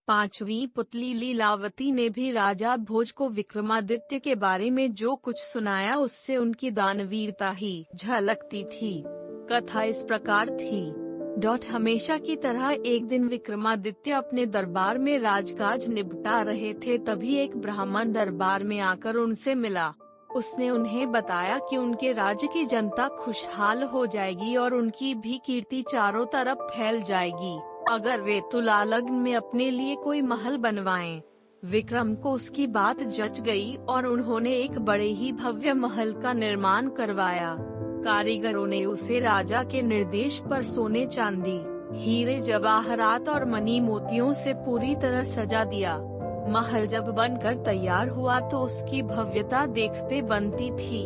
पांचवी पुतली लीलावती ने भी राजा भोज को विक्रमादित्य के बारे में जो कुछ सुनाया उससे उनकी दानवीरता ही झलकती थी। कथा इस प्रकार थी। हमेशा की तरह एक दिन विक्रमादित्य अपने दरबार में राजकाज निपटा रहे थे, तभी एक ब्राह्मण दरबार में आकर उनसे मिला। उसने उन्हें बताया कि उनके राज्य की जनता खुशहाल हो जाएगी और उनकी भी कीर्ति चारों तरफ फैल जाएगी अगर वे तुला लग्न में अपने लिए कोई महल बनवाएं। विक्रम को उसकी बात जच गई और उन्होंने एक बड़े ही भव्य महल का निर्माण करवाया। कारीगरों ने उसे राजा के निर्देश पर सोने चांदी, हीरे जवाहरात और मणि मोतियों से पूरी तरह सजा दिया। महल जब बनकर तैयार हुआ तो उसकी भव्यता देखते बनती थी।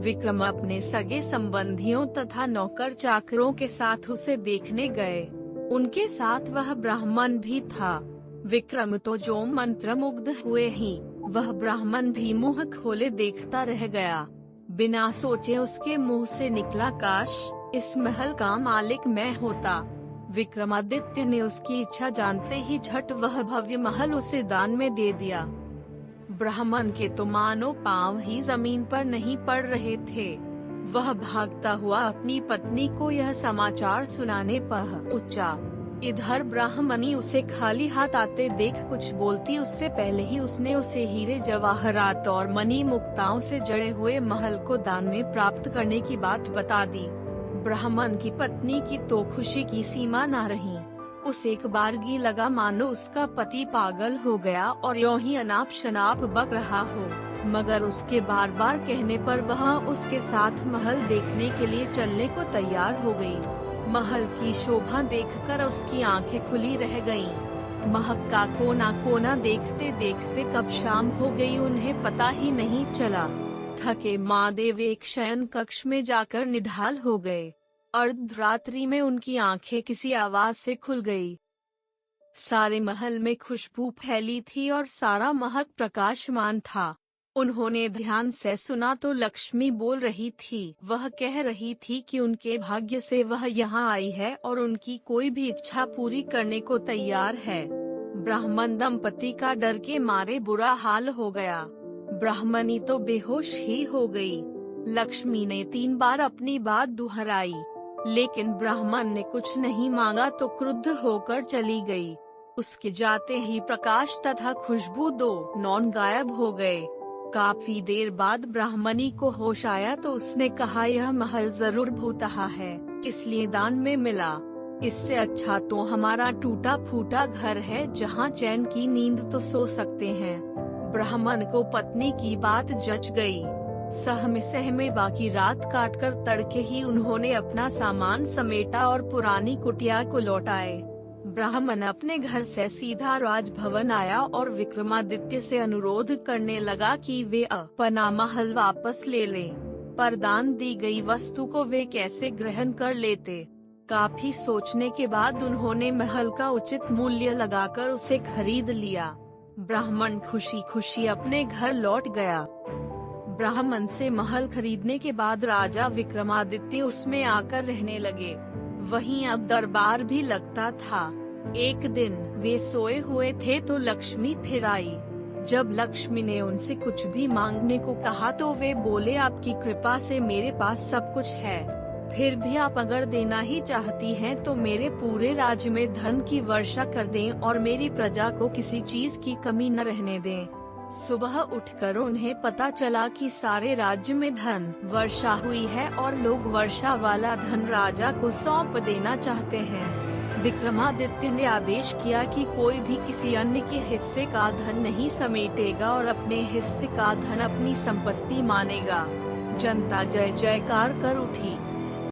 विक्रम अपने सगे संबंधियों तथा नौकर चाकरों के साथ उसे देखने गए। उनके साथ वह ब्राह्मण भी था। विक्रम तो जो मंत्रमुग्ध हुए ही, वह ब्राह्मण भी मुंह खोले देखता रह गया। बिना सोचे उसके मुंह से निकला, काश इस महल का मालिक मैं होता। विक्रमादित्य ने उसकी इच्छा जानते ही झट वह भव्य महल उसे दान में दे दिया। ब्राह्मण के तो मानो पांव ही जमीन पर नहीं पड़ रहे थे। वह भागता हुआ अपनी पत्नी को यह समाचार सुनाने पहुंचा। इधर ब्राह्मणी उसे खाली हाथ आते देख कुछ बोलती उससे पहले ही उसने उसे हीरे जवाहरात और मणि मुक्ताओं से जड़े हुए महल को दान में प्राप्त करने की बात बता दी। ब्राह्मण की पत्नी की तो खुशी की सीमा न रही। उसे एक बारगी लगा मानो उसका पति पागल हो गया और यूं ही अनाप शनाप बक रहा हो, मगर उसके बार बार कहने पर वह उसके साथ महल देखने के लिए चलने को तैयार हो गई। महल की शोभा देखकर उसकी आंखें खुली रह गईं। महल का कोना कोना देखते देखते कब शाम हो गई उन्हें पता ही नहीं चला। थके महादेव एक शयन कक्ष में जाकर निढाल हो गए। अर्धरात्रि में उनकी आंखें किसी आवाज से खुल गई। सारे महल में खुशबू फैली थी और सारा महल प्रकाशमान था। उन्होंने ध्यान से सुना तो लक्ष्मी बोल रही थी। वह कह रही थी कि उनके भाग्य से वह यहाँ आई है और उनकी कोई भी इच्छा पूरी करने को तैयार है। ब्राह्मण दंपति का डर के मारे बुरा हाल हो गया। ब्राह्मणी तो बेहोश ही हो गई। लक्ष्मी ने 3 बार अपनी बात दोहराई, लेकिन ब्राह्मण ने कुछ नहीं मांगा तो क्रुद्ध होकर चली गई। उसके जाते ही प्रकाश तथा खुशबू दोनों गायब हो गए। काफी देर बाद ब्राह्मणी को होश आया तो उसने कहा, यह महल जरूर भूतहा है, इसलिए दान में मिला। इससे अच्छा तो हमारा टूटा फूटा घर है जहाँ चैन की नींद तो सो सकते हैं। ब्राह्मण को पत्नी की बात जच गई। सहमे सहमे बाकी रात काटकर तड़के ही उन्होंने अपना सामान समेटा और पुरानी कुटिया को लौटाए। ब्राह्मण अपने घर से सीधा राजभवन आया और विक्रमादित्य से अनुरोध करने लगा कि वे अपना महल वापस ले लें। पर दान दी गई वस्तु को वे कैसे ग्रहण कर लेते। काफी सोचने के बाद उन्होंने महल का उचित मूल्य लगाकर उसे खरीद लिया। ब्राह्मण खुशी खुशी अपने घर लौट गया। ब्राह्मण से महल खरीदने के बाद राजा विक्रमादित्य उसमें आकर रहने लगे। वहीं अब दरबार भी लगता था। एक दिन वे सोए हुए थे तो लक्ष्मी फिर आई। जब लक्ष्मी ने उनसे कुछ भी मांगने को कहा तो वे बोले, आपकी कृपा से मेरे पास सब कुछ है, फिर भी आप अगर देना ही चाहती हैं तो मेरे पूरे राज्य में धन की वर्षा कर दें और मेरी प्रजा को किसी चीज की कमी न रहने दें। सुबह उठकर उन्हें पता चला कि सारे राज्य में धन वर्षा हुई है और लोग वर्षा वाला धन राजा को सौंप देना चाहते हैं। विक्रमादित्य ने आदेश किया कि कोई भी किसी अन्य के हिस्से का धन नहीं समेटेगा और अपने हिस्से का धन अपनी संपत्ति मानेगा। जनता जय जयकार कर उठी।